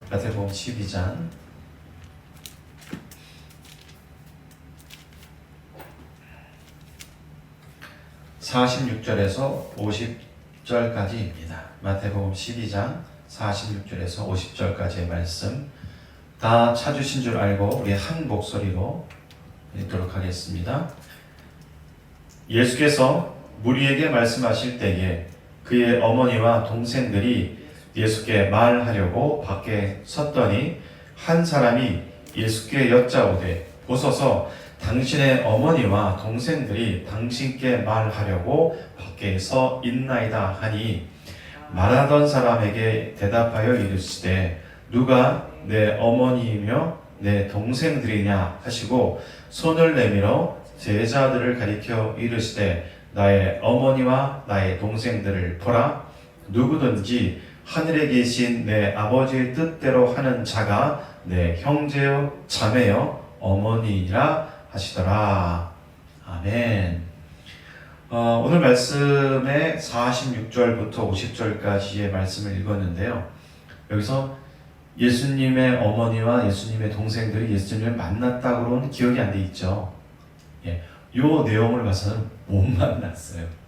마태복음 12장 46절에서 50절까지입니다. 마태복음 12장 46절에서 50절까지의 말씀 다 찾으신 줄 알고 우리 한 목소리로 읽도록 하겠습니다. 예수께서 무리에게 말씀하실 때에 그의 어머니와 동생들이 예수께 말하려고 밖에 섰더니 한 사람이 예수께 여짜오되 보소서 당신의 어머니와 동생들이 당신께 말하려고 밖에 서 있나이다 하니 말하던 사람에게 대답하여 이르시되 누가 내 어머니이며 내 동생들이냐 하시고 손을 내밀어 제자들을 가리켜 이르시되 나의 어머니와 나의 동생들을 보라. 누구든지 하늘에 계신 내 아버지의 뜻대로 하는 자가 내 형제여 자매여 어머니라 하시더라. 아멘. 오늘 말씀의 46절부터 50절까지의 말씀을 읽었는데요. 여기서 예수님의 어머니와 예수님의 동생들이 예수님을 만났다고는 기억이 안 돼 있죠. 예, 요 내용을 봐서는 못 만났어요.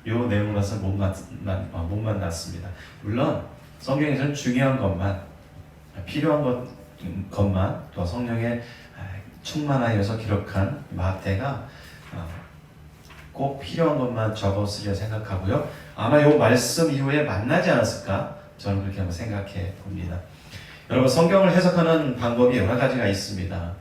요 내용을 봐서는 못 만났습니다. 물론 성경에서는 중요한 것만, 필요한 것만 또 성령의 충만하여서 기록한 마태가 꼭 필요한 것만 적었으려 생각하고요. 아마 이 말씀 이후에 만나지 않았을까? 저는 그렇게 한번 생각해 봅니다. 여러분, 성경을 해석하는 방법이 여러 가지가 있습니다.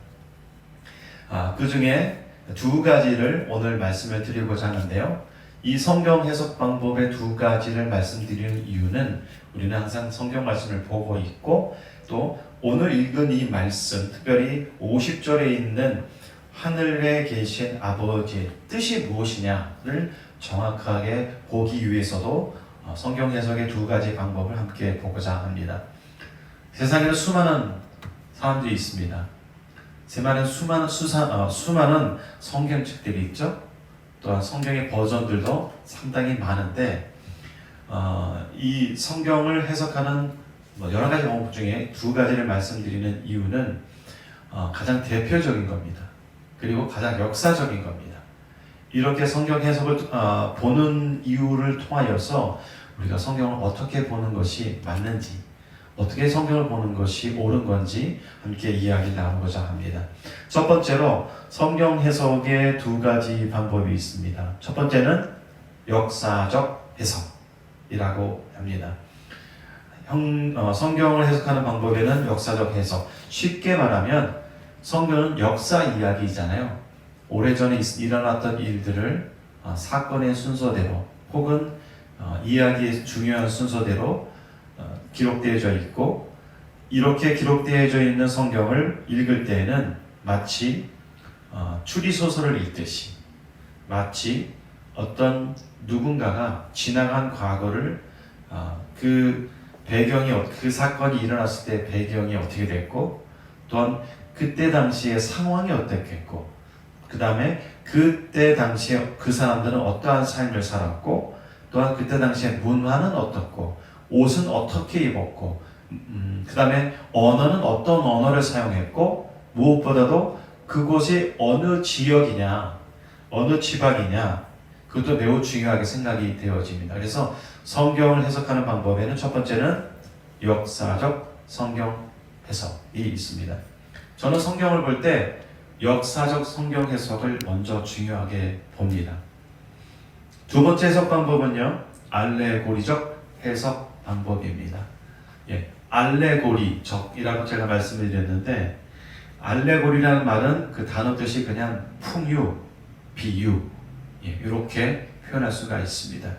그 중에 두 가지를 오늘 말씀을 드리고자 하는데요. 이 성경 해석 방법의 두 가지를 말씀드리는 이유는 우리는 항상 성경 말씀을 보고 있고 또 오늘 읽은 이 말씀, 특별히 50절에 있는 하늘에 계신 아버지의 뜻이 무엇이냐를 정확하게 보기 위해서도 성경 해석의 두 가지 방법을 함께 보고자 합니다. 세상에는 수많은 사람들이 있습니다. 수많은 성경책들이 있죠. 또한 성경의 버전들도 상당히 많은데 이 성경을 해석하는 여러 가지 방법 중에 두 가지를 말씀드리는 이유는 가장 대표적인 겁니다. 그리고 가장 역사적인 겁니다. 이렇게 성경 해석을 보는 이유를 통하여서 우리가 성경을 어떻게 보는 것이 맞는지, 어떻게 성경을 보는 것이 옳은 건지 함께 이야기를 나누고자 합니다. 첫 번째로 성경 해석의 두 가지 방법이 있습니다. 첫 번째는 역사적 해석이라고 합니다. 성경을 해석하는 방법에는 역사적 해석, 쉽게 말하면 성경은 역사 이야기잖아요. 오래전에 일어났던 일들을 사건의 순서대로 혹은 이야기의 중요한 순서대로 기록되어져 있고, 이렇게 기록되어져 있는 성경을 읽을 때에는 마치 추리소설을 읽듯이, 마치 어떤 누군가가 지나간 과거를 그 사건이 일어났을 때 배경이 어떻게 됐고, 또한 그때 당시의 상황이 어땠겠고, 그 다음에 그때 당시에 그 사람들은 어떠한 삶을 살았고, 또한 그때 당시에 문화는 어떻고, 옷은 어떻게 입었고, 그 다음에 언어는 어떤 언어를 사용했고, 무엇보다도 그곳이 어느 지역이냐, 어느 지방이냐, 그것도 매우 중요하게 생각이 되어집니다. 그래서 성경을 해석하는 방법에는 첫 번째는 역사적 성경 해석이 있습니다. 저는 성경을 볼 때 역사적 성경 해석을 먼저 중요하게 봅니다. 두 번째 해석 방법은요, 알레고리적 해석 방법입니다. 알레고리적이라고 제가 말씀을 드렸는데, 알레고리라는 말은 그 단어 뜻이 그냥 풍유, 비유, 이렇게 표현할 수가 있습니다.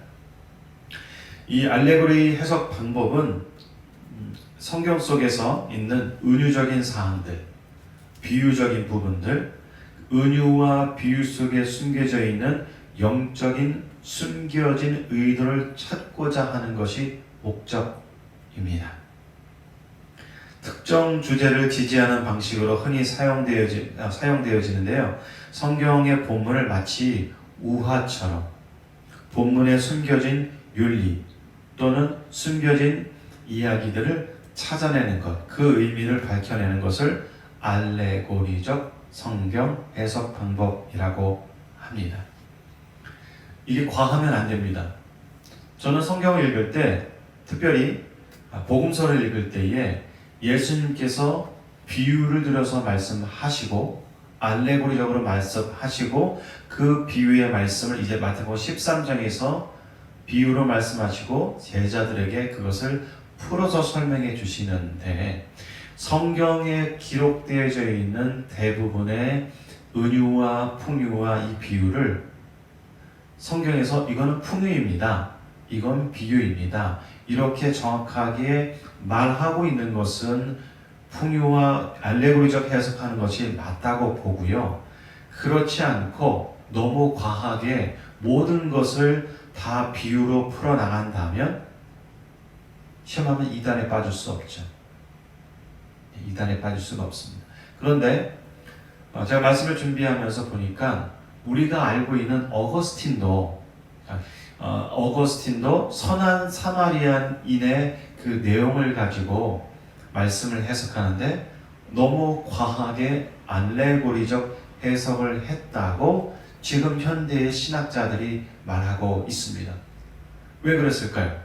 이 알레고리 해석 방법은 성경 속에서 있는 은유적인 사항들, 비유적인 부분들, 은유와 비유 속에 숨겨져 있는 영적인 숨겨진 의도를 찾고자 하는 것이 목적입니다. 특정 주제를 지지하는 방식으로 흔히 사용되어지는데요. 성경의 본문을 마치 우화처럼 본문에 숨겨진 윤리 또는 숨겨진 이야기들을 찾아내는 것, 그 의미를 밝혀내는 것을 알레고리적 성경 해석 방법이라고 합니다. 이게 과하면 안 됩니다. 저는 성경을 읽을 때, 특별히 복음서를 읽을 때에 예수님께서 비유를 들어서 말씀하시고 알레고리적으로 말씀하시고 그 비유의 말씀을 이제 마태복음 13장에서 비유로 말씀하시고 제자들에게 그것을 풀어서 설명해 주시는데, 성경에 기록되어져 있는 대부분의 은유와 풍유와 이 비유를 성경에서 이거는 풍유입니다, 이건 비유입니다, 이렇게 정확하게 말하고 있는 것은 풍유와 알레고리적 해석하는 것이 맞다고 보고요. 그렇지 않고 너무 과하게 모든 것을 다 비유로 풀어나간다면 시험하면 이단에 빠질 수 없죠. 이단에 빠질 수가 없습니다. 그런데 제가 말씀을 준비하면서 보니까 우리가 알고 있는 어거스틴도 선한 사마리아인의 그 내용을 가지고 말씀을 해석하는데 너무 과하게 알레고리적 해석을 했다고 지금 현대의 신학자들이 말하고 있습니다. 왜 그랬을까요?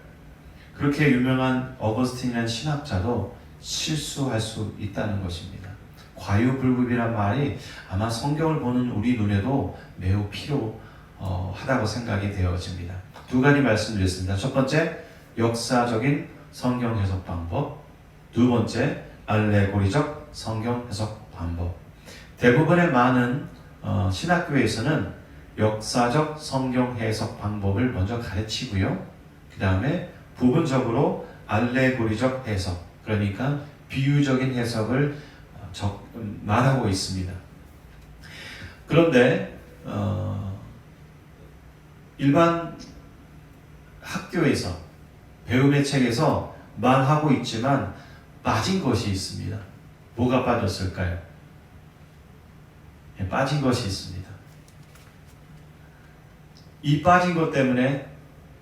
그렇게 유명한 어거스틴이라는 신학자도 실수할 수 있다는 것입니다. 과유불급이란 말이 아마 성경을 보는 우리 눈에도 매우 필요하다고 생각이 되어집니다. 두 가지 말씀드렸습니다. 첫 번째, 역사적인 성경 해석 방법. 두 번째, 알레고리적 성경 해석 방법. 대부분의 많은 신학교에서는 역사적 성경 해석 방법을 먼저 가르치고요. 그 다음에 부분적으로 알레고리적 해석, 그러니까 비유적인 해석을 말하고 있습니다. 그런데 일반 학교에서 배움의 책에서 말하고 있지만 빠진 것이 있습니다. 뭐가 빠졌을까요? 빠진 것이 있습니다. 이 빠진 것 때문에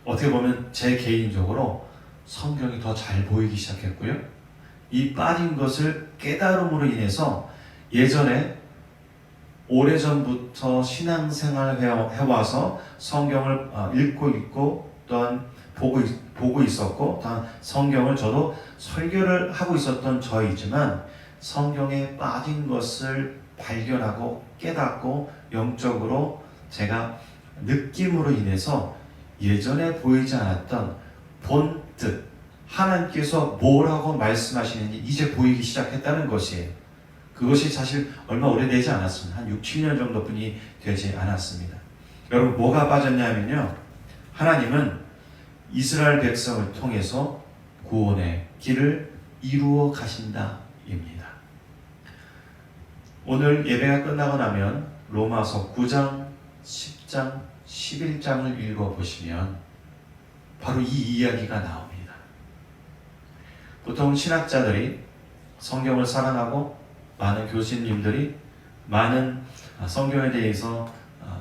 어떻게 보면 제 개인적으로 성경이 더 잘 보이기 시작했고요. 이 빠진 것을 깨달음으로 인해서 예전에 오래전부터 신앙생활을 해와서 성경을 읽고 또한 보고 있었고, 또한 성경을 저도 설교를 하고 있었던 저이지만 성경에 빠진 것을 발견하고 깨닫고 영적으로 제가 느낌으로 인해서 예전에 보이지 않았던 본뜻, 하나님께서 뭐라고 말씀하시는지 이제 보이기 시작했다는 것이에요. 그것이 사실 얼마 오래되지 않았습니다. 한 6, 7년 정도뿐이 되지 않았습니다. 여러분, 뭐가 빠졌냐면요, 하나님은 이스라엘 백성을 통해서 구원의 길을 이루어 가신다 입니다. 오늘 예배가 끝나고 나면 로마서 9장, 10장, 11장을 읽어보시면 바로 이 이야기가 나옵니다. 보통 신학자들이, 성경을 사랑하고 많은 교수님들이 많은 성경에 대해서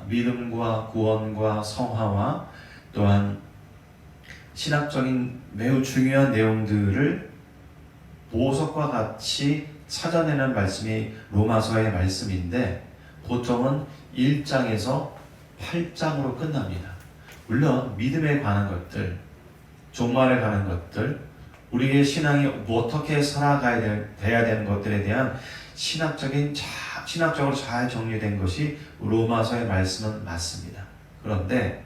믿음과 구원과 성화와 또한 신학적인 매우 중요한 내용들을 보석과 같이 찾아내는 말씀이 로마서의 말씀인데 보통은 1장에서 8장으로 끝납니다. 물론 믿음에 관한 것들, 종말에 관한 것들, 우리의 신앙이 어떻게 살아가야 돼야 되는 것들에 대한 신학적으로 잘 정리된 것이 로마서의 말씀은 맞습니다. 그런데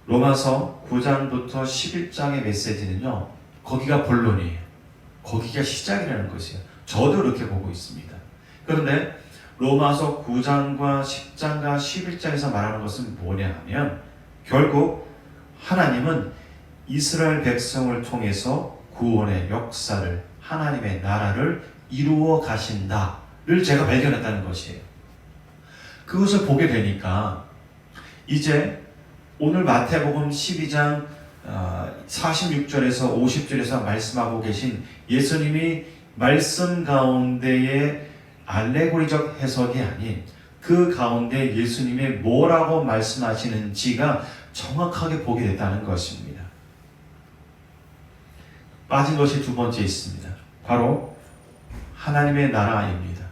로마서 9장부터 11장의 메시지는요, 거기가 본론이에요. 거기가 시작이라는 것이에요. 저도 그렇게 보고 있습니다. 그런데 로마서 9장과 10장과 11장에서 말하는 것은 뭐냐 하면 결국 하나님은 이스라엘 백성을 통해서 구원의 역사를, 하나님의 나라를 이루어 가신다를 제가 발견했다는 것이에요. 그것을 보게 되니까 이제 오늘 마태복음 12장 46절에서 50절에서 말씀하고 계신 예수님이 말씀 가운데의 알레고리적 해석이 아닌 그 가운데 예수님이 뭐라고 말씀하시는지가 정확하게 보게 됐다는 것입니다. 빠진 것이 두 번째 있습니다. 바로 하나님의 나라입니다.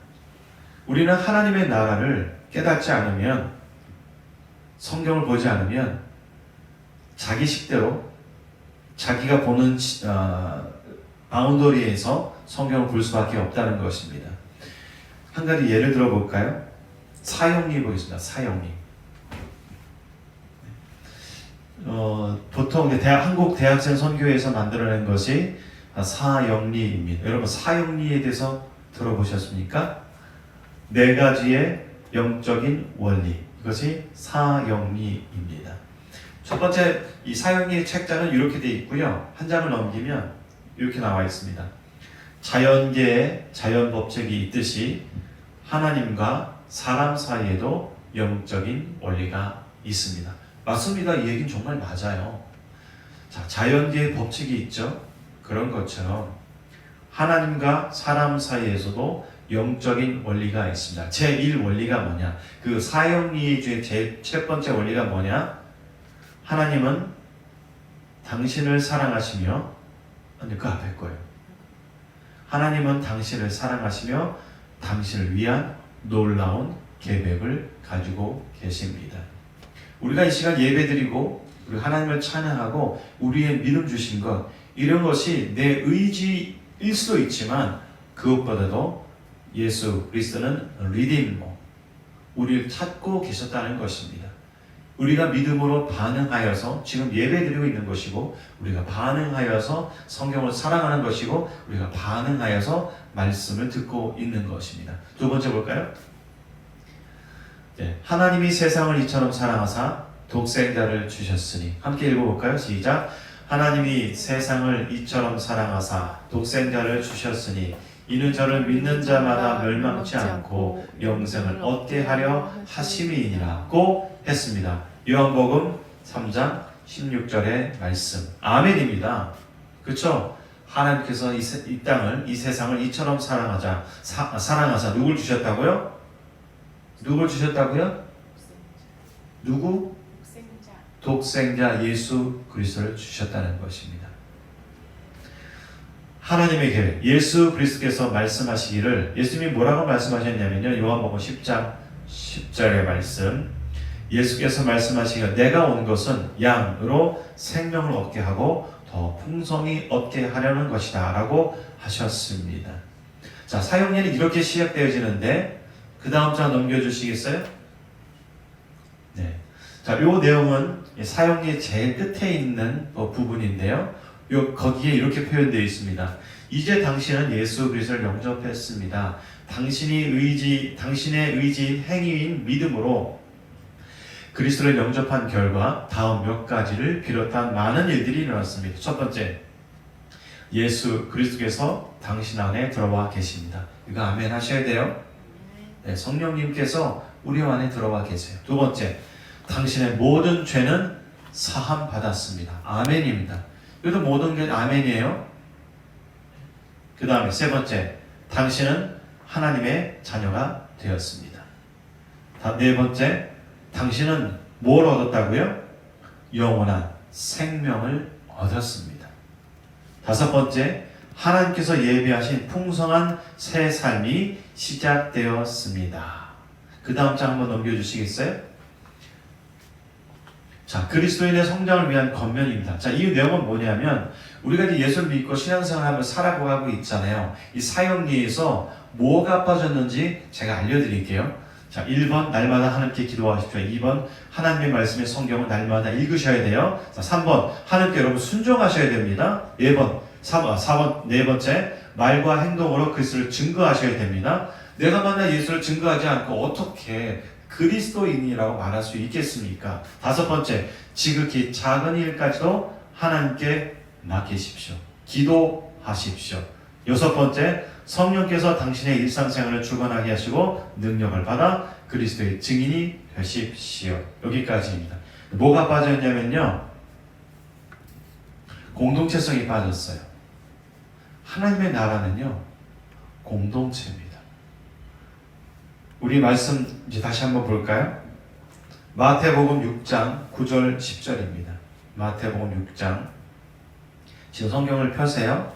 우리는 하나님의 나라를 깨닫지 않으면, 성경을 보지 않으면 자기 식대로 자기가 보는 바운더리에서 성경을 볼 수밖에 없다는 것입니다. 한 가지 예를 들어 볼까요? 사형리 보겠습니다. 사형리. 보통 한국 대학생 선교회에서 만들어낸 것이 사형리입니다. 여러분, 사형리에 대해서 들어보셨습니까? 네 가지의 영적인 원리, 이것이 사형리입니다. 첫 번째, 이 사형리 책자는 이렇게 되어 있고요. 한 장을 넘기면 이렇게 나와 있습니다. 자연계에 자연 법칙이 있듯이 하나님과 사람 사이에도 영적인 원리가 있습니다. 맞습니다. 이 얘기는 정말 맞아요. 자, 자연계의 법칙이 있죠. 그런 것처럼 하나님과 사람 사이에서도 영적인 원리가 있습니다. 제1 원리가 뭐냐? 그 사형리 중에 제일 첫 번째 원리가 뭐냐? 하나님은 당신을 사랑하시며, 아니 그 앞에 거예요. 하나님은 당신을 사랑하시며 당신을 위한 놀라운 계획을 가지고 계십니다. 우리가 이 시간 예배드리고 우리 하나님을 찬양하고 우리의 믿음 주신 것, 이런 것이 내 의지일 수도 있지만 그것보다도 예수 그리스도는 리디머, 우리를 찾고 계셨다는 것입니다. 우리가 믿음으로 반응하여서 지금 예배드리고 있는 것이고, 우리가 반응하여서 성경을 사랑하는 것이고, 우리가 반응하여서 말씀을 듣고 있는 것입니다. 두 번째 볼까요? 네, 하나님이 세상을 이처럼 사랑하사 독생자를 주셨으니, 함께 읽어볼까요? 시작. 하나님이 세상을 이처럼 사랑하사 독생자를 주셨으니 이는 저를 믿는 자마다 멸망치 않고 영생을 얻게 하려 하심이니라고 했습니다. 요한복음 3장 16절의 말씀. 아멘입니다. 그렇죠? 하나님께서 이 땅을, 이 세상을 이처럼 사랑하사 누굴 주셨다고요? 누굴 주셨다고요? 누구? 독생자 예수 그리스도를 주셨다는 것입니다. 하나님의 계획, 예수 그리스도께서 말씀하시기를, 예수님이 뭐라고 말씀하셨냐면요, 요한복음 10장 10절의 말씀, 예수께서 말씀하시기를 내가 온 것은 양으로 생명을 얻게 하고 더 풍성히 얻게 하려는 것이다 라고 하셨습니다. 자, 사형리는 이렇게 시작되어지는데 그 다음 장 넘겨주시겠어요? 네. 자, 요 내용은 사형리 제일 끝에 있는 부분인데요. 거기에 이렇게 표현되어 있습니다. 이제 당신은 예수 그리스도를 영접했습니다. 당신의 의지 행위인 믿음으로 그리스도를 영접한 결과 다음 몇 가지를 비롯한 많은 일들이 일어났습니다. 첫 번째, 예수 그리스도께서 당신 안에 들어와 계십니다. 이거 아멘 하셔야 돼요. 네, 성령님께서 우리 안에 들어와 계세요. 두 번째, 당신의 모든 죄는 사함 받았습니다. 아멘입니다. 이것도 모든 게 아멘이에요. 그 다음에 세 번째, 당신은 하나님의 자녀가 되었습니다. 네 번째, 당신은 뭘 얻었다고요? 영원한 생명을 얻었습니다. 다섯 번째, 하나님께서 예비하신 풍성한 새 삶이 시작되었습니다. 그 다음 장 한번 넘겨주시겠어요? 자, 그리스도인의 성장을 위한 권면입니다. 자, 이 내용은 뭐냐면 우리가 이제 예수를 믿고 신앙생활을 살아가고 있잖아요. 이 사형리에서 뭐가 빠졌는지 제가 알려드릴게요. 자, 1번 날마다 하나님께 기도하십시오. 2번 하나님의 말씀의 성경을 날마다 읽으셔야 돼요. 자, 3번 하나님께 여러분 순종하셔야 됩니다. 4번 네 번째, 말과 행동으로 그리스도를 증거하셔야 됩니다. 내가 만약 예수를 증거하지 않고 어떻게 그리스도인이라고 말할 수 있겠습니까? 다섯 번째, 지극히 작은 일까지도 하나님께 맡기십시오. 기도하십시오. 여섯 번째, 성령께서 당신의 일상생활을 주관하게 하시고 능력을 받아 그리스도의 증인이 되십시오. 여기까지입니다. 뭐가 빠졌냐면요, 공동체성이 빠졌어요. 하나님의 나라는요, 공동체입니다. 우리 말씀 이제 다시 한번 볼까요? 마태복음 6장 9절 10절입니다. 마태복음 6장 지금 성경을 펴세요.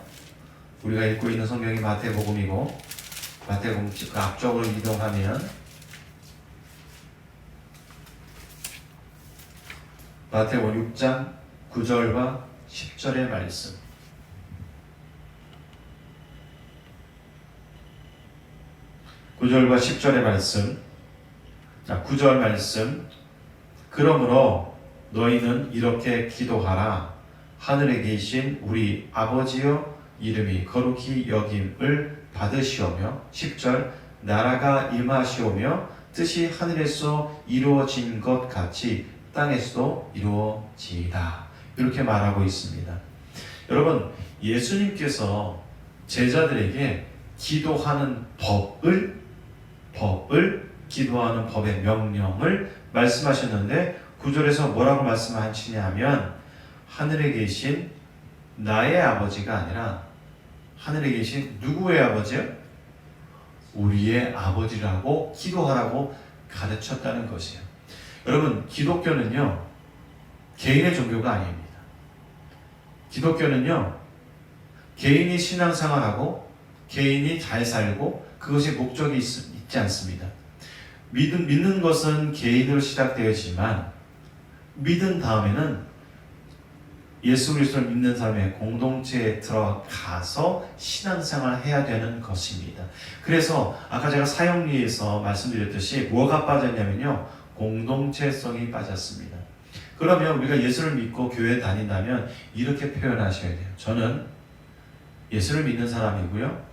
우리가 읽고 있는 성경이 마태복음이고 마태복음 그 앞쪽으로 이동하면 마태복음 6장 9절과 10절의 말씀. (9절과 10절의) 말씀. 자, 9절 말씀. 그러므로 너희는 이렇게 기도하라. 하늘에 계신 우리 아버지여, 이름이 거룩히 여김을 받으시오며. 10절. 나라가 임하시오며 뜻이 하늘에서 이루어진 것 같이 땅에서도 이루어지이다. 이렇게 말하고 있습니다. 여러분, 예수님께서 제자들에게 기도하는 법을 기도하는 법의 명령을 말씀하셨는데 9절에서 뭐라고 말씀하시냐면 하늘에 계신 나의 아버지가 아니라 하늘에 계신 누구의 아버지요? 우리의 아버지라고 기도하라고 가르쳤다는 것이에요. 여러분, 기독교는요 개인의 종교가 아닙니다. 기독교는요 개인이 신앙생활하고 개인이 잘 살고 그것이 목적이 있지 않습니다. 믿는 것은 개인으로 시작되었지만 믿은 다음에는 예수 그리스도를 믿는 사람의 공동체에 들어가서 신앙생활을 해야 되는 것입니다. 그래서 아까 제가 사형리에서 말씀드렸듯이 뭐가 빠졌냐면요 공동체성이 빠졌습니다. 그러면 우리가 예수를 믿고 교회에 다닌다면 이렇게 표현하셔야 돼요. 저는 예수를 믿는 사람이고요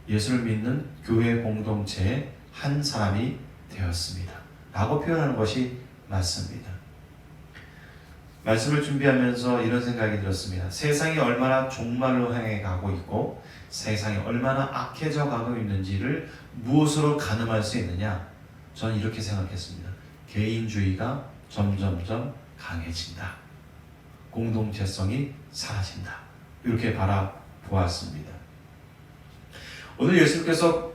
예수를 믿는 교회 공동체의 한 사람이 되었습니다 라고 표현하는 것이 맞습니다. 말씀을 준비하면서 이런 생각이 들었습니다. 세상이 얼마나 종말로 향해 가고 있고 세상이 얼마나 악해져 가고 있는지를 무엇으로 가늠할 수 있느냐? 저는 이렇게 생각했습니다. 개인주의가 점점점 강해진다. 공동체성이 사라진다. 이렇게 바라보았습니다. 오늘 예수님께서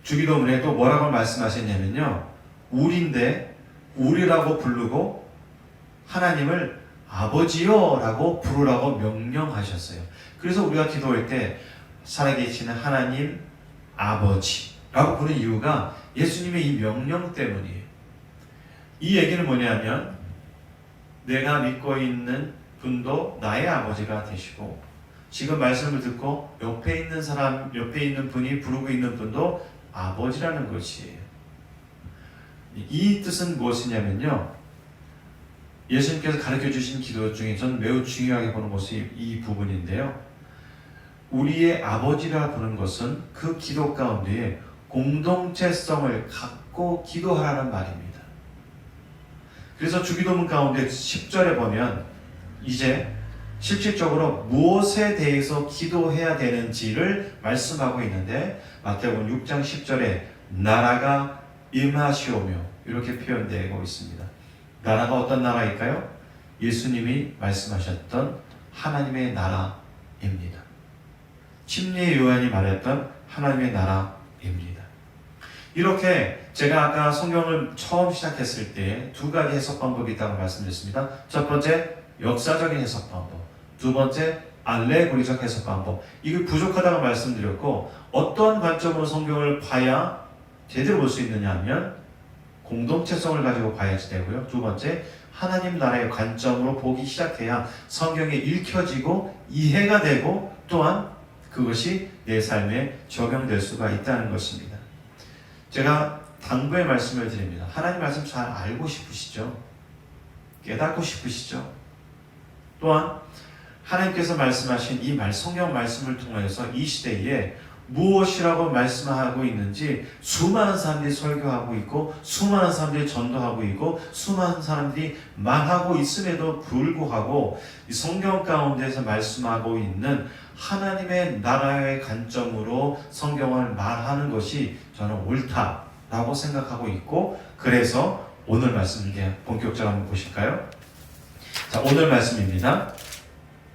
주기도문에 또 뭐라고 말씀하셨냐면요. 우리인데 우리라고 부르고 하나님을 아버지요라고 부르라고 명령하셨어요. 그래서 우리가 기도할 때 살아계시는 하나님 아버지라고 부르는 이유가 예수님의 이 명령 때문이에요. 이 얘기는 뭐냐면 내가 믿고 있는 분도 나의 아버지가 되시고 지금 말씀을 듣고 옆에 있는 분이 부르고 있는 분도 아버지라는 것이에요. 이 뜻은 무엇이냐면요. 예수님께서 가르쳐 주신 기도 중에 저는 매우 중요하게 보는 것이 이 부분인데요. 우리의 아버지라 부르는 것은 그 기도 가운데 공동체성을 갖고 기도하라는 말입니다. 그래서 주기도문 가운데 10절에 보면 이제 실질적으로 무엇에 대해서 기도해야 되는지를 말씀하고 있는데 마태복음 6장 10절에 나라가 임하시오며 이렇게 표현되고 있습니다. 나라가 어떤 나라일까요? 예수님이 말씀하셨던 하나님의 나라입니다. 침례 요한이 말했던 하나님의 나라입니다. 이렇게 제가 아까 성경을 처음 시작했을 때 두 가지 해석 방법이 있다고 말씀드렸습니다. 첫 번째, 역사적인 해석 방법. 두 번째, 알레고리적 해석 방법. 이거 부족하다고 말씀드렸고 어떤 관점으로 성경을 봐야 제대로 볼 수 있느냐 하면 공동체성을 가지고 봐야지 되고요. 두 번째, 하나님 나라의 관점으로 보기 시작해야 성경에 읽혀지고 이해가 되고 또한 그것이 내 삶에 적용될 수가 있다는 것입니다. 제가 당부의 말씀을 드립니다. 하나님 말씀 잘 알고 싶으시죠? 깨닫고 싶으시죠? 또한 하나님께서 말씀하신 이 성경 말씀을 통해서 이 시대에 무엇이라고 말씀하고 있는지 수많은 사람들이 설교하고 있고 수많은 사람들이 전도하고 있고 수많은 사람들이 말하고 있음에도 불구하고 이 성경 가운데서 말씀하고 있는 하나님의 나라의 관점으로 성경을 말하는 것이 저는 옳다라고 생각하고 있고 그래서 오늘 말씀 이제 본격적으로 한번 보실까요? 자, 오늘 말씀입니다.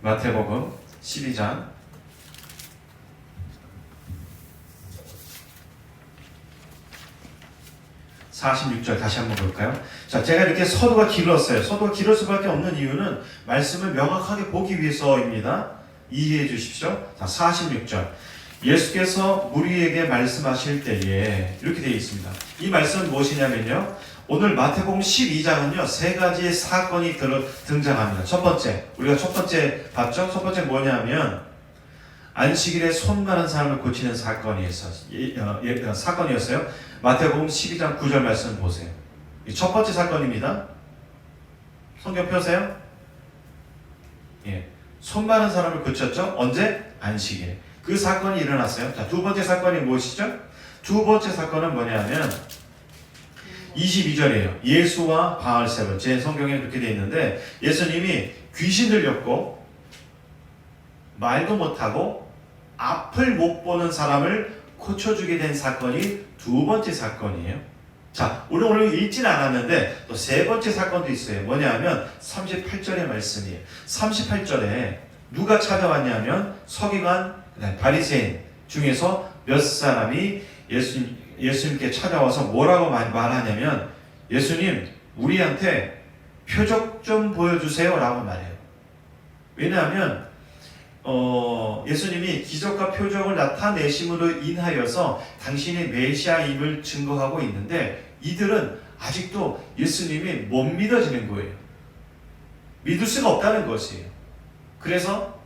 마태복음 12장 46절 다시 한번 볼까요? 자, 제가 이렇게 서두가 길었어요. 서두가 길을 수밖에 없는 이유는 말씀을 명확하게 보기 위해서입니다. 이해해 주십시오. 자, 46절. 예수께서 무리에게 말씀하실 때에 이렇게 되어 있습니다. 이 말씀은 무엇이냐면요. 오늘 마태복음 12장은요. 세 가지의 사건이 등장합니다. 첫 번째, 우리가 첫 번째 봤죠? 첫 번째 뭐냐면 안식일에 손 마른 사람을 고치는 사건이었어요. 마태복음 12장 9절 말씀 보세요. 첫 번째 사건입니다. 성경 펴세요. 예, 손 마른 사람을 고쳤죠. 언제? 안식일에. 그 사건이 일어났어요. 자, 두 번째 사건이 무엇이죠? 두 번째 사건은 뭐냐면 22절이에요. 예수와 바알세바. 제 성경에 그렇게 되어 있는데 예수님이 귀신 들렸고 말도 못하고 앞을 못 보는 사람을 고쳐주게 된 사건이 두 번째 사건이에요. 자, 우리 오늘 읽지는 않았는데 또 세 번째 사건도 있어요. 뭐냐면 38절의 말씀이에요. 38절에 누가 찾아왔냐면 서기관, 바리새인 중에서 몇 사람이 예수님께 찾아와서 뭐라고 말하냐면 예수님, 우리한테 표적 좀 보여주세요 라고 말해요. 왜냐하면 예수님이 기적과 표적을 나타내심으로 인하여서 당신의 메시아임을 증거하고 있는데 이들은 아직도 예수님이 못 믿어지는 거예요. 믿을 수가 없다는 것이에요. 그래서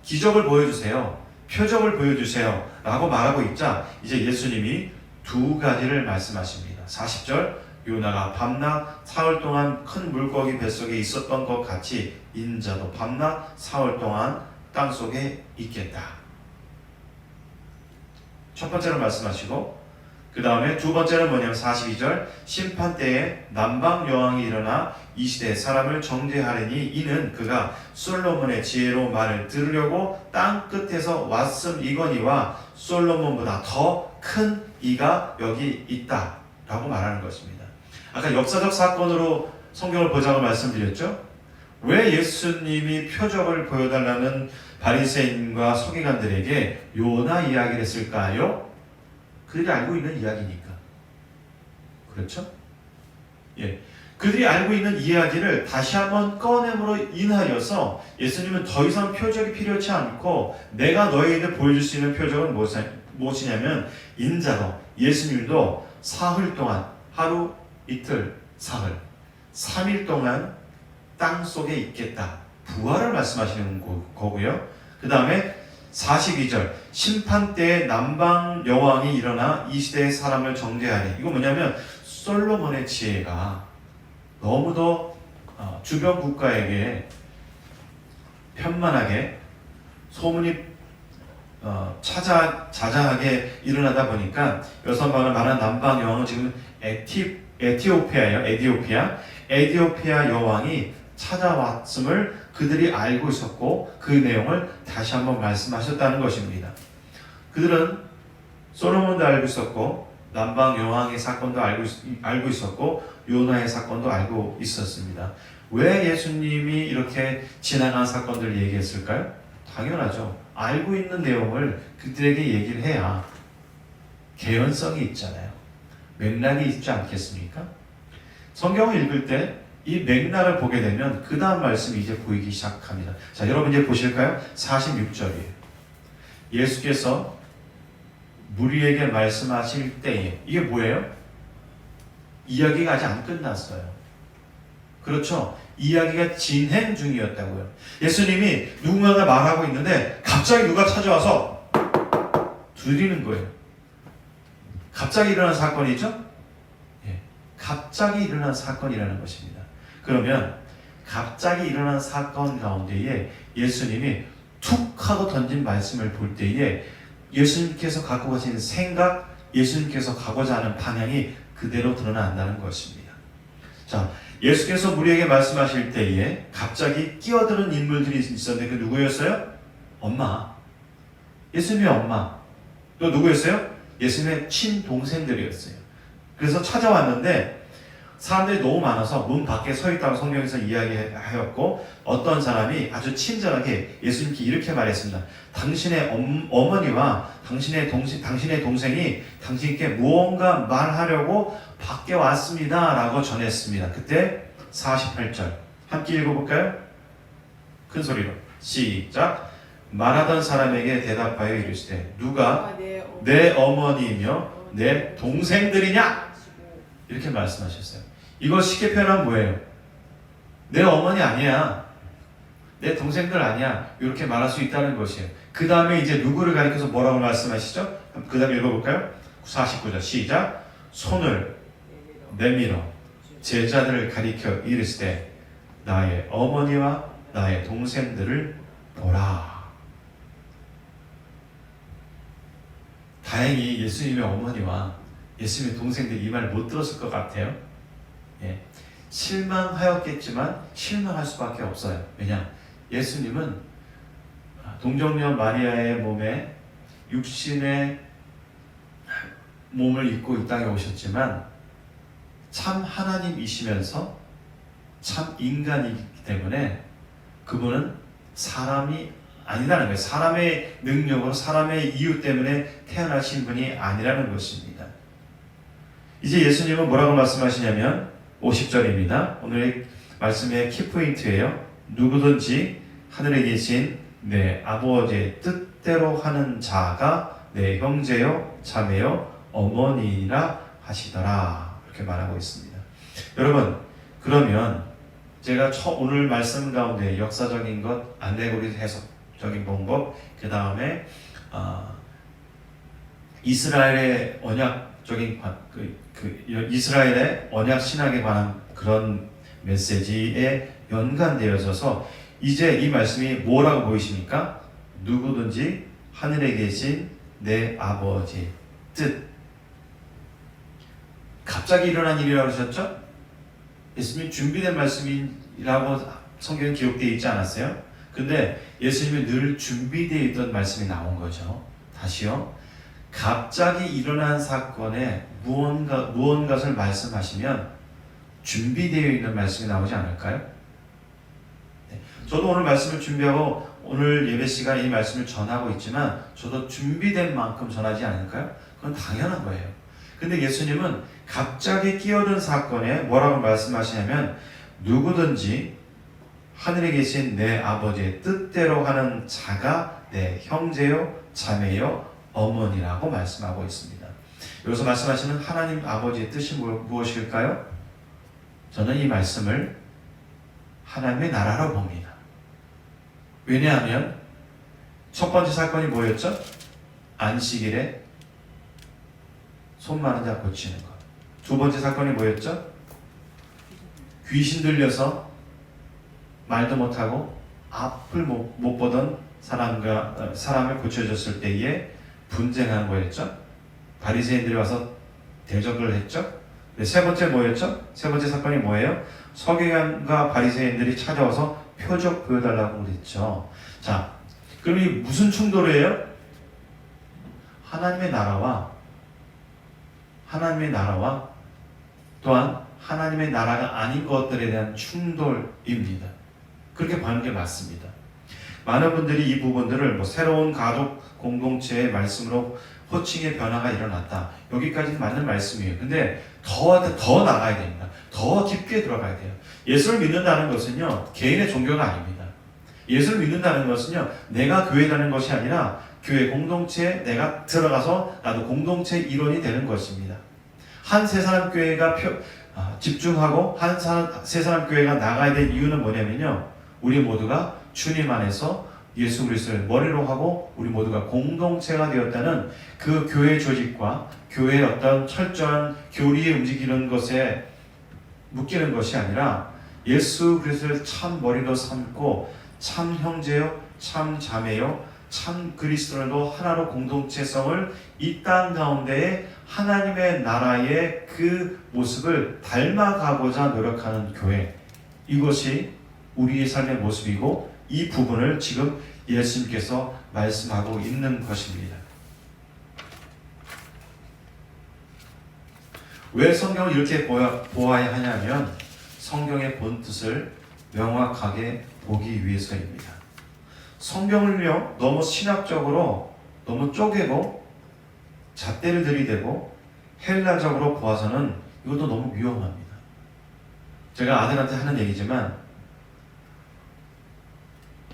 기적을 보여주세요. 표적을 보여주세요. 라고 말하고 있자 이제 예수님이 두 가지를 말씀하십니다. 40절 요나가 밤낮 사흘 동안 큰 물고기 뱃속에 있었던 것 같이 인자도 밤낮 사흘 동안 땅속에 있겠다. 첫 번째로 말씀하시고 그 다음에 두 번째는 뭐냐면 42절 심판 때에 남방 여왕이 일어나 이 시대에 사람을 정죄하려니 이는 그가 솔로몬의 지혜로운 말을 들으려고 땅 끝에서 왔음이거니와 솔로몬보다 더 큰 이가 여기 있다 라고 말하는 것입니다. 아까 역사적 사건으로 성경을 보자고 말씀드렸죠. 왜 예수님이 표적을 보여달라는 바리새인과 서기관들에게 요나 이야기를 했을까요? 그들이 알고 있는 이야기니까. 그렇죠? 예. 그들이 알고 있는 이야기를 다시 한번 꺼냄으로 인하여서 예수님은 더 이상 표적이 필요치 않고 내가 너희에게 보여줄 수 있는 표적은 무엇이냐면 인자도 예수님도 사흘 동안 하루 이틀 사흘 3일 동안 땅 속에 있겠다. 부활을 말씀하시는 거고요. 그 다음에 42절 심판 때에 남방 여왕이 일어나 이 시대의 사람을 정죄하리. 이거 뭐냐면 솔로몬의 지혜가 너무도 주변 국가에게 편만하게 소문이 자자하게 일어나다 보니까 여기서 말하는 남방 여왕은 지금 에티오피아예요. 에티오피아 여왕이 찾아왔음을 그들이 알고 있었고 그 내용을 다시 한번 말씀하셨다는 것입니다. 그들은 솔로몬도 알고 있었고 남방 여왕의 사건도 알고 있었고 요나의 사건도 알고 있었습니다. 왜 예수님이 이렇게 지나간 사건들을 얘기했을까요? 당연하죠. 알고 있는 내용을 그들에게 얘기를 해야 개연성이 있잖아요. 맥락이 있지 않겠습니까? 성경을 읽을 때 이 맥락을 보게 되면 그 다음 말씀이 이제 보이기 시작합니다. 자, 여러분 이제 보실까요? 46절이에요. 예수께서 무리에게 말씀하실 때에 이게 뭐예요? 이야기가 아직 안 끝났어요. 그렇죠? 이야기가 진행 중이었다고요. 예수님이 누군가가 말하고 있는데 갑자기 누가 찾아와서 들리는 거예요. 갑자기 일어난 사건이죠? 예, 갑자기 일어난 사건이라는 것입니다. 그러면 갑자기 일어난 사건 가운데에 예수님이 툭 하고 던진 말씀을 볼 때에 예수님께서 갖고 가신 생각, 예수님께서 가고자 하는 방향이 그대로 드러난다는 것입니다. 자, 예수께서 무리에게 말씀하실 때에 갑자기 끼어드는 인물들이 있었는데 그 누구였어요? 엄마. 예수님의 엄마. 또 누구였어요? 예수님의 친동생들이었어요. 그래서 찾아왔는데 사람들이 너무 많아서 문 밖에 서 있다고 성경에서 이야기하였고, 어떤 사람이 아주 친절하게 예수님께 이렇게 말했습니다. 당신의 어머니와 당신의 동생이 당신께 무언가 말하려고 밖에 왔습니다 라고 전했습니다. 그때 48절 함께 읽어볼까요? 큰 소리로 시작. 말하던 사람에게 대답하여 이르시되 누가 내 어머니이며 내 동생들이냐? 이렇게 말씀하셨어요. 이거 쉽게 표현하면 뭐예요? 내 어머니 아니야, 내 동생들 아니야, 이렇게 말할 수 있다는 것이에요. 그 다음에 이제 누구를 가리켜서 뭐라고 말씀하시죠? 그 다음에 읽어볼까요? 49절 시작. 손을 내밀어 제자들을 가리켜 이르시되 나의 어머니와 나의 동생들을 보라. 다행히 예수님의 어머니와 예수님의 동생들이 이 말을 못 들었을 것 같아요. 예. 실망하였겠지만 실망할 수밖에 없어요. 왜냐? 예수님은 동정녀 마리아의 몸에 육신의 몸을 입고 이 땅에 오셨지만 참 하나님이시면서 참 인간이기 때문에 그분은 사람이 아니라는 거예요. 사람의 능력으로, 사람의 이유 때문에 태어나신 분이 아니라는 것입니다. 이제 예수님은 뭐라고 말씀하시냐면 50절입니다. 오늘의 말씀의 키포인트예요. 누구든지 하늘에 계신 내 아버지의 뜻대로 하는 자가 내 형제요 자매요 어머니라 하시더라. 이렇게 말하고 있습니다. 여러분, 그러면 제가 오늘 말씀 가운데 역사적인 것, 안내고리 해석적인 방법, 그 다음에 이스라엘의 언약적인 이스라엘의 언약 신학에 관한 그런 메시지에 연관되어져서 이제 이 말씀이 뭐라고 보이십니까? 누구든지 하늘에 계신 내 아버지의 뜻. 갑자기 일어난 일이라고 하셨죠? 예수님이 준비된 말씀이라고 성경에 기록되어 있지 않았어요? 근데 예수님이 늘 준비되어 있던 말씀이 나온 거죠. 다시요. 갑자기 일어난 사건에 무언가를 말씀하시면 준비되어 있는 말씀이 나오지 않을까요? 네. 저도 오늘 말씀을 준비하고 오늘 예배 시간에 이 말씀을 전하고 있지만 저도 준비된 만큼 전하지 않을까요? 그건 당연한 거예요. 근데 예수님은 갑자기 끼어든 사건에 뭐라고 말씀하시냐면 누구든지 하늘에 계신 내 아버지의 뜻대로 하는 자가 내 형제요 자매요 어머니라고 말씀하고 있습니다. 여기서 말씀하시는 하나님 아버지의 뜻이 무엇일까요? 저는 이 말씀을 하나님의 나라로 봅니다. 왜냐하면 첫 번째 사건이 뭐였죠? 안식일에 손 마른 자 고치는 것. 두 번째 사건이 뭐였죠? 귀신 들려서 말도 못하고 앞을 못 보던 사람을 고쳐줬을 때에 분쟁하는 거였죠. 바리새인들이 와서 대적을 했죠. 세 번째 뭐였죠? 세 번째 사건이 뭐예요? 서기관과 바리새인들이 찾아와서 표적 보여달라고 그랬죠. 자, 그럼 이 무슨 충돌이에요? 하나님의 나라와 또한 하나님의 나라가 아닌 것들에 대한 충돌입니다. 그렇게 보는 게 맞습니다. 많은 분들이 이 부분들을 새로운 가족 공동체의 말씀으로 호칭의 변화가 일어났다. 여기까지는 맞는 말씀이에요. 근데 더 나가야 됩니다. 더 깊게 들어가야 돼요. 예수를 믿는다는 것은요, 개인의 종교가 아닙니다. 예수를 믿는다는 것은요, 내가 교회 다니는 것이 아니라 교회 공동체에 내가 들어가서 나도 공동체 일원이 되는 것입니다. 한 세사람 교회가 집중하고 한 세사람 교회가 나가야 될 이유는 뭐냐면요, 우리 모두가 주님 안에서 예수 그리스도를 머리로 하고 우리 모두가 공동체가 되었다는 그 교회 조직과 교회의 어떤 철저한 교리에 움직이는 것에 묶이는 것이 아니라 예수 그리스도를 참 머리로 삼고 참 형제요, 참 자매요, 참 그리스도로 하나로 공동체성을 이 땅 가운데에 하나님의 나라의 그 모습을 닮아가고자 노력하는 교회, 이것이 우리의 삶의 모습이고 이 부분을 지금 예수님께서 말씀하고 있는 것입니다. 왜 성경을 이렇게 보아야 하냐면 성경의 본뜻을 명확하게 보기 위해서입니다. 성경을요 너무 신학적으로 너무 쪼개고 잣대를 들이대고 헬라적으로 보아서는 이것도 너무 위험합니다. 제가 아들한테 하는 얘기지만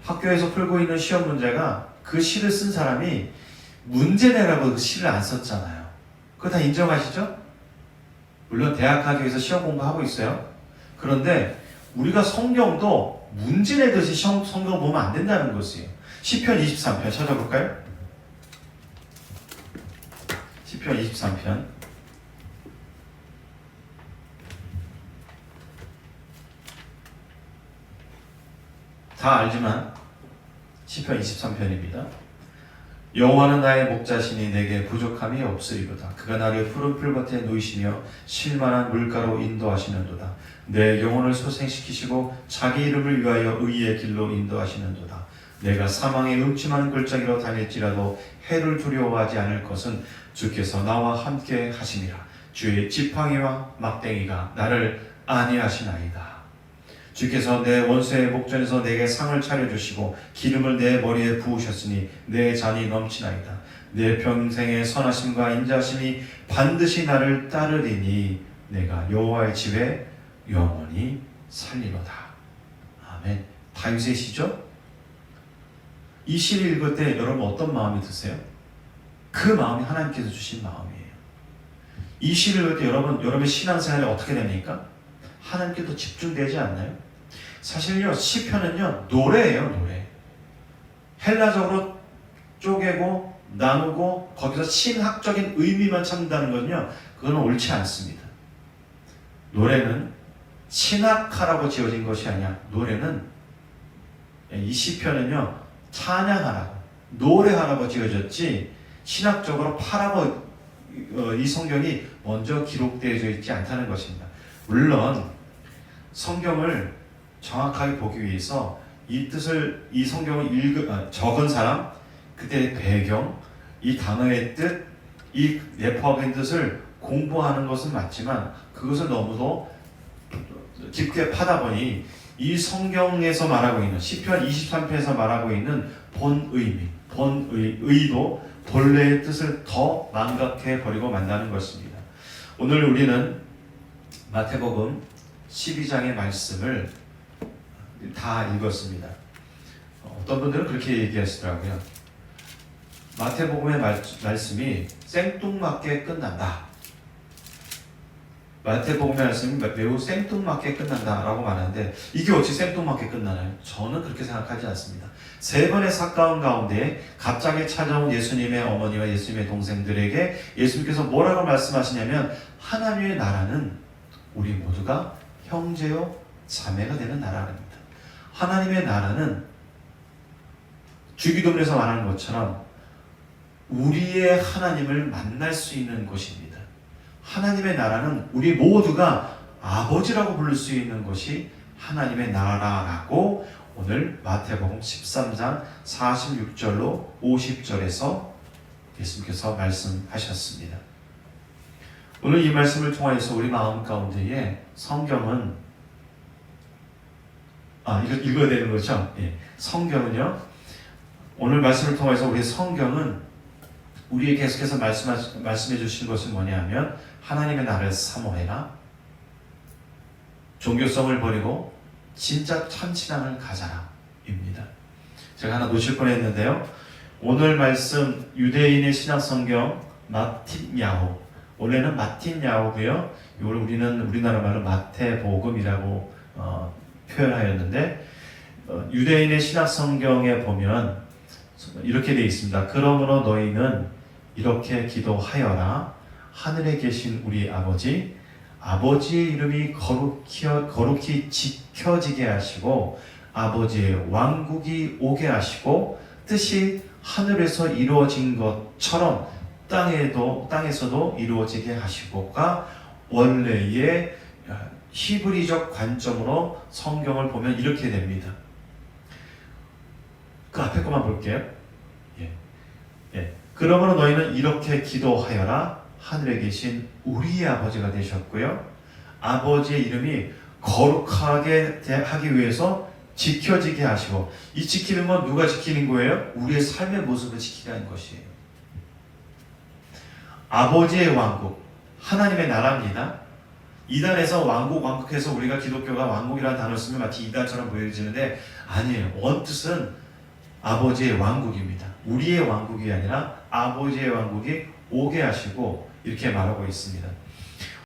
학교에서 풀고 있는 시험 문제가 그 시를 쓴 사람이 문제 내라고 그 시를 안 썼잖아요. 그거 다 인정하시죠? 물론 대학 가기 위해서 시험 공부하고 있어요. 그런데 우리가 성경도 문제 내듯이 성경 보면 안 된다는 것이에요. 시편 23편 찾아볼까요? 시편 23편 다 알지만 시편 23편입니다. 여호와는 나의 목자시니 내게 부족함이 없으리로다. 그가 나를 푸른 풀밭에 누이시며 쉴만한 물가로 인도하시는도다. 내 영혼을 소생시키시고 자기 이름을 위하여 의의 길로 인도하시는도다. 내가 사망의 음침한 골짜기로 다닐지라도 해를 두려워하지 않을 것은 주께서 나와 함께 하심이라. 주의 지팡이와 막대기가 나를 안위하시나이다. 주께서 내 원수의 목전에서 내게 상을 차려주시고 기름을 내 머리에 부으셨으니 내 잔이 넘치나이다. 내 평생의 선하심과 인자하심이 반드시 나를 따르리니 내가 여호와의 집에 영원히 살리로다. 아멘. 다윗의 시죠? 이 시를 읽을 때 여러분 어떤 마음이 드세요? 그 마음이 하나님께서 주신 마음이에요. 이 시를 읽을 때 여러분의 신앙생활이 어떻게 됩니까? 하나님께도 집중되지 않나요? 사실요 시편은요 노래예요. 노래. 헬라적으로 쪼개고 나누고 거기서 신학적인 의미만 찾는다는 건요 그건 옳지 않습니다. 노래는 신학하라고 지어진 것이 아니야. 노래는 이 시편은요 찬양하라고 노래하라고 지어졌지 신학적으로 파라고 이 성경이 먼저 기록되어져 있지 않다는 것입니다. 물론 성경을 정확하게 보기 위해서 이 뜻을 이 성경을 적은 사람 그때의 배경 이 단어의 뜻 이 내포하는 뜻을 공부하는 것은 맞지만 그것을 너무도 깊게 파다 보니 이 성경에서 말하고 있는 시편 23편에서 말하고 있는 본 의미 의도 본래의 뜻을 더 망각해 버리고 만다는 것입니다. 오늘 우리는 마태복음 12장의 말씀을 다 읽었습니다. 어떤 분들은 그렇게 얘기하시더라고요. 마태복음의 말씀이 생뚱맞게 끝난다. 마태복음의 말씀이 매우 생뚱맞게 끝난다라고 말하는데 이게 어찌 생뚱맞게 끝나나요? 저는 그렇게 생각하지 않습니다. 세 번의 사건 가운데 갑자기 찾아온 예수님의 어머니와 예수님의 동생들에게 예수님께서 뭐라고 말씀하시냐면 하나님의 나라는 우리 모두가 형제요 자매가 되는 나라입니다. 하나님의 나라는 주기도문에서 말하는 것처럼 우리의 하나님을 만날 수 있는 곳입니다. 하나님의 나라는 우리 모두가 아버지라고 부를 수 있는 것이 하나님의 나라라고 오늘 마태복음 13장 46절로 50절에서 예수님께서 말씀하셨습니다. 오늘 이 말씀을 통하여서 우리 마음 가운데에 성경은 이거 읽어야 되는 거죠? 예. 성경은요 오늘 말씀을 통해서 우리 성경은 우리에게 계속해서 말씀해 주신 것은 뭐냐면 하나님의 나라를 사모해라 종교성을 버리고 진짜 참신함을 가져라 입니다. 제가 하나 놓칠 뻔했는데요. 오늘 말씀 유대인의 신약성경 마틴야후 원래는 마틴야후고요. 이걸 우리는 우리나라 말로 마태복음이라고 표현하였는데 유대인의 신약성경에 보면 이렇게 되어 있습니다. 그러므로 너희는 이렇게 기도하여라. 하늘에 계신 우리 아버지 아버지의 이름이 거룩히 지켜지게 하시고 아버지의 왕국이 오게 하시고 뜻이 하늘에서 이루어진 것처럼 땅에서도 이루어지게 하시고가 원래의 히브리적 관점으로 성경을 보면 이렇게 됩니다. 그 앞에 것만 볼게요. 그러므로 너희는 이렇게 기도하여라. 하늘에 계신 우리의 아버지가 되셨고요. 아버지의 이름이 거룩하게 하기 위해서 지켜지게 하시고, 이 지키는 건 누가 지키는 거예요? 우리의 삶의 모습을 지키라는 것이에요. 아버지의 왕국, 하나님의 나라입니다. 이단에서 왕국, 왕국해서 우리가 기독교가 왕국이라는 단어를 쓰면 마치 이단처럼 보여지는데 아니에요. 원뜻은 아버지의 왕국입니다. 우리의 왕국이 아니라 아버지의 왕국이 오게 하시고 이렇게 말하고 있습니다.